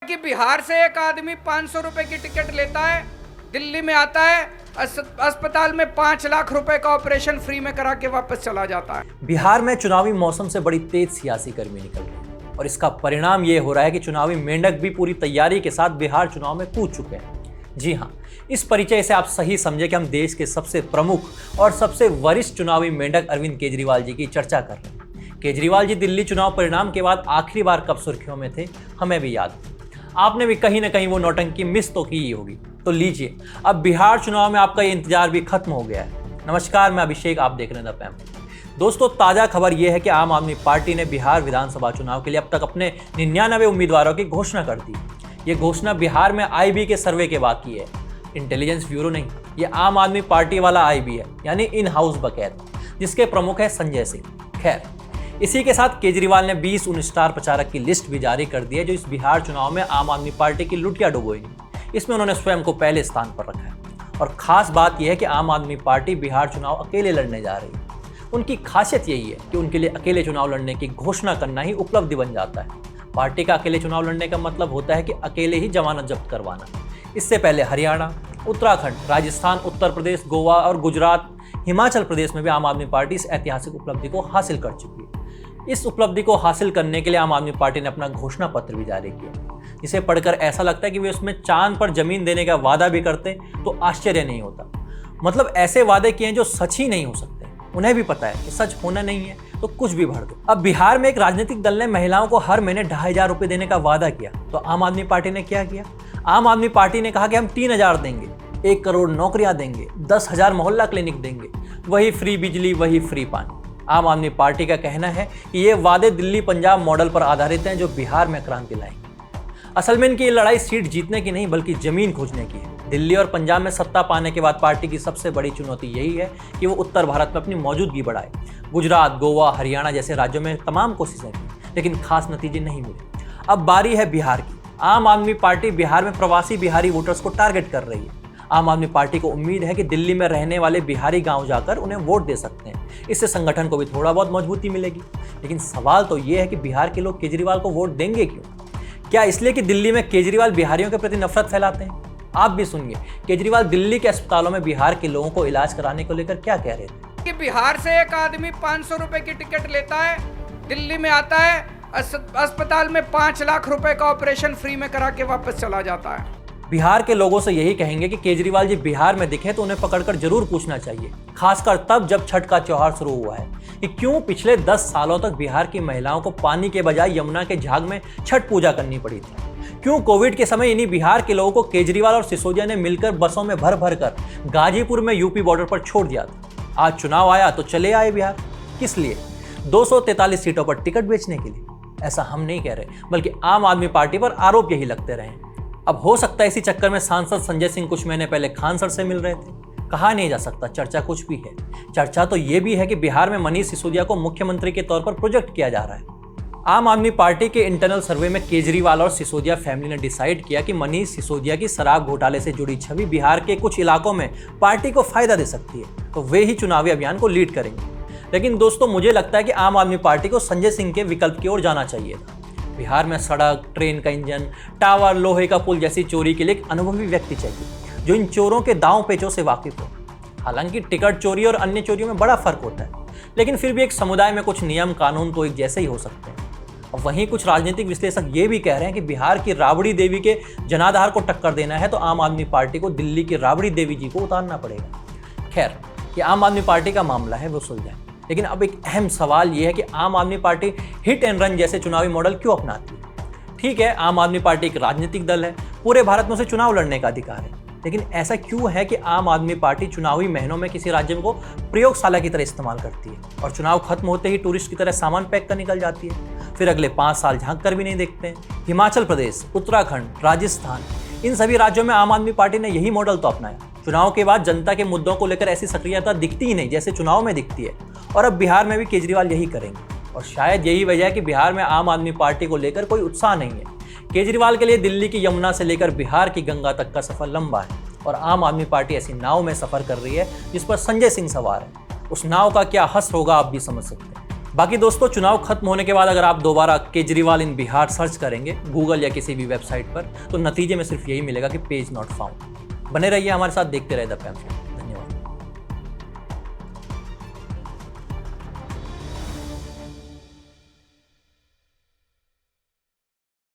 कि बिहार से एक आदमी 500 रुपए की टिकट लेता है, दिल्ली में आता है, अस्पताल में 5 लाख रुपए का ऑपरेशन फ्री में करा के वापस चला जाता है। बिहार में चुनावी मौसम से बड़ी तेज सियासी गर्मी निकल रही है और इसका परिणाम ये हो रहा है कि चुनावी मेंढक भी पूरी तैयारी के साथ बिहार चुनाव में कूद चुके हैं। जी हाँ, इस परिचय से आप सही समझे कि हम देश के सबसे प्रमुख और सबसे वरिष्ठ चुनावी मेंढक अरविंद केजरीवाल जी की चर्चा कर रहे हैं। केजरीवाल जी दिल्ली चुनाव परिणाम के बाद आखिरी बार कब सुर्खियों में थे, हमें भी याद है। आपने भी कहीं ना कहीं वो नौटंकी मिस तो की ही होगी। तो लीजिए, अब बिहार चुनाव में आपका ये इंतजार भी खत्म हो गया है। नमस्कार, मैं अभिषेक, आप देख रहे हैं द पैम। दोस्तों, ताज़ा खबर ये है कि आम आदमी पार्टी ने बिहार विधानसभा चुनाव के लिए अब तक अपने 99 उम्मीदवारों की घोषणा कर दी। ये घोषणा बिहार में आईबी के सर्वे के बाद की है, इंटेलिजेंस ब्यूरो नहीं। ये आम आदमी पार्टी वाला आईबी है, यानी इन हाउस बकैत, जिसके प्रमुख है संजय सिंह। खैर, इसी के साथ केजरीवाल ने 20 उन स्टार प्रचारक की लिस्ट भी जारी कर दी है जो इस बिहार चुनाव में आम आदमी पार्टी की लुटिया डुबोएंगे। इसमें उन्होंने स्वयं को पहले स्थान पर रखा है और खास बात यह है कि आम आदमी पार्टी बिहार चुनाव अकेले लड़ने जा रही है। उनकी खासियत यही है कि उनके लिए अकेले चुनाव लड़ने की घोषणा करना ही उपलब्धि बन जाता है। पार्टी का अकेले चुनाव लड़ने का मतलब होता है कि अकेले ही जमानत जब्त करवाना। इससे पहले हरियाणा, उत्तराखंड, राजस्थान, उत्तर प्रदेश, गोवा और गुजरात, हिमाचल प्रदेश में भी आम आदमी पार्टी इस ऐतिहासिक उपलब्धि को हासिल कर चुकी है। इस उपलब्धि को हासिल करने के लिए आम आदमी पार्टी ने अपना घोषणा पत्र भी जारी किया, जिसे पढ़कर ऐसा लगता है कि वे उसमें चांद पर जमीन देने का वादा भी करते तो आश्चर्य नहीं होता। मतलब ऐसे वादे किए हैं जो सच ही नहीं हो सकते। उन्हें भी पता है कि सच होना नहीं है तो कुछ भी भर दो। अब बिहार में एक राजनीतिक दल ने महिलाओं को हर महीने 2500 रुपये देने का वादा किया, तो आम आदमी पार्टी ने क्या किया? आम आदमी पार्टी ने कहा कि हम 3000 देंगे, 1 करोड़ नौकरियां देंगे, 10,000 मोहल्ला क्लिनिक देंगे, वही फ्री बिजली, वही फ्री पानी। आम आदमी पार्टी का कहना है कि ये वादे दिल्ली पंजाब मॉडल पर आधारित हैं जो बिहार में क्रांति लाएंगे। असल में इनकी ये लड़ाई सीट जीतने की नहीं बल्कि जमीन खोजने की है। दिल्ली और पंजाब में सत्ता पाने के बाद पार्टी की सबसे बड़ी चुनौती यही है कि वो उत्तर भारत में अपनी मौजूदगी बढ़ाए। गुजरात, गोवा, हरियाणा जैसे राज्यों में तमाम कोशिशें की, लेकिन खास नतीजे नहीं मिले। अब बारी है बिहार की। आम आदमी पार्टी बिहार में प्रवासी बिहारी वोटर्स को टारगेट कर रही है। आम आदमी पार्टी को उम्मीद है कि दिल्ली में रहने वाले बिहारी गांव जाकर उन्हें वोट दे सकते हैं। इससे संगठन को भी थोड़ा बहुत मजबूती मिलेगी। लेकिन सवाल तो ये है कि बिहार के लोग केजरीवाल को वोट देंगे क्यों? क्या इसलिए कि दिल्ली में केजरीवाल बिहारियों के प्रति नफरत फैलाते हैं? आप भी सुनिए, केजरीवाल दिल्ली के अस्पतालों में बिहार के लोगों को इलाज कराने को लेकर क्या कह रहे थे। कि बिहार से एक आदमी 500 रुपए की टिकट लेता है, दिल्ली में आता है, अस्पताल में 5 लाख रुपए का ऑपरेशन फ्री में करा के वापस चला जाता है। बिहार के लोगों से यही कहेंगे कि केजरीवाल जी बिहार में दिखे तो उन्हें पकड़कर जरूर पूछना चाहिए, खासकर तब जब छठ का त्योहार शुरू हुआ है, कि क्यों पिछले 10 सालों तक बिहार की महिलाओं को पानी के बजाय यमुना के झाग में छठ पूजा करनी पड़ी थी। क्यों कोविड के समय इन्हीं बिहार के लोगों को केजरीवाल और सिसोदिया ने मिलकर बसों में भर भर कर गाजीपुर में यूपी बॉर्डर पर छोड़ दिया था। आज चुनाव आया तो चले आए बिहार। किस लिए? 243 सीटों पर टिकट बेचने के लिए? ऐसा हम नहीं कह रहे, बल्कि आम आदमी पार्टी पर आरोप यही लगते रहे। अब हो सकता है इसी चक्कर में सांसद संजय सिंह कुछ महीने पहले खान सर से मिल रहे थे। कहा नहीं जा सकता, चर्चा कुछ भी है। चर्चा तो ये भी है कि बिहार में मनीष सिसोदिया को मुख्यमंत्री के तौर पर प्रोजेक्ट किया जा रहा है। आम आदमी पार्टी के इंटरनल सर्वे में केजरीवाल और सिसोदिया फैमिली ने डिसाइड किया कि मनीष सिसोदिया की शराब घोटाले से जुड़ी छवि बिहार के कुछ इलाकों में पार्टी को फायदा दे सकती है, तो वे ही चुनावी अभियान को लीड करेंगे। लेकिन दोस्तों, मुझे लगता है कि आम आदमी पार्टी को संजय सिंह के विकल्प की ओर जाना चाहिए था। बिहार में सड़क, ट्रेन का इंजन, टावर, लोहे का पुल जैसी चोरी के लिए एक अनुभवी व्यक्ति चाहिए जो इन चोरों के दांव पेचों से वाकिफ हो। हालांकि टिकट चोरी और अन्य चोरियों में बड़ा फर्क होता है, लेकिन फिर भी एक समुदाय में कुछ नियम कानून तो एक जैसे ही हो सकते हैं। और वहीं कुछ राजनीतिक विश्लेषक ये भी कह रहे हैं कि बिहार की राबड़ी देवी के जनाधार को टक्कर देना है तो आम आदमी पार्टी को दिल्ली की राबड़ी देवी जी को उतारना पड़ेगा। खैर, ये आम आदमी पार्टी का मामला है, वो सुलझाए। लेकिन अब एक अहम सवाल ये है कि आम आदमी पार्टी हिट एंड रन जैसे चुनावी मॉडल क्यों अपनाती है? ठीक है, आम आदमी पार्टी एक राजनीतिक दल है, पूरे भारत में उसे चुनाव लड़ने का अधिकार है, लेकिन ऐसा क्यों है कि आम आदमी पार्टी चुनावी महीनों में किसी राज्य को प्रयोगशाला की तरह इस्तेमाल करती है और चुनाव खत्म होते ही टूरिस्ट की तरह सामान पैक कर निकल जाती है, फिर अगले 5 साल झांक कर भी नहीं देखते हैं। हिमाचल प्रदेश, उत्तराखंड, राजस्थान, इन सभी राज्यों में आम आदमी पार्टी ने यही मॉडल तो अपनाया। चुनाव के बाद जनता के मुद्दों को लेकर ऐसी सक्रियता दिखती ही नहीं जैसे चुनाव में दिखती है, और अब बिहार में भी केजरीवाल यही करेंगे। और शायद यही वजह है कि बिहार में आम आदमी पार्टी को लेकर कोई उत्साह नहीं है। केजरीवाल के लिए दिल्ली की यमुना से लेकर बिहार की गंगा तक का सफर लंबा है और आम आदमी पार्टी ऐसी नाव में सफर कर रही है जिस पर संजय सिंह सवार है। उस नाव का क्या हश्र होगा आप भी समझ सकते हैं। बाकी दोस्तों, चुनाव खत्म होने के बाद अगर आप दोबारा केजरीवाल इन बिहार सर्च करेंगे गूगल या किसी भी वेबसाइट पर, तो नतीजे में सिर्फ यही मिलेगा कि पेज नॉट फाउंड। बने रहिए हमारे साथ, देखते रहे द प्राइम।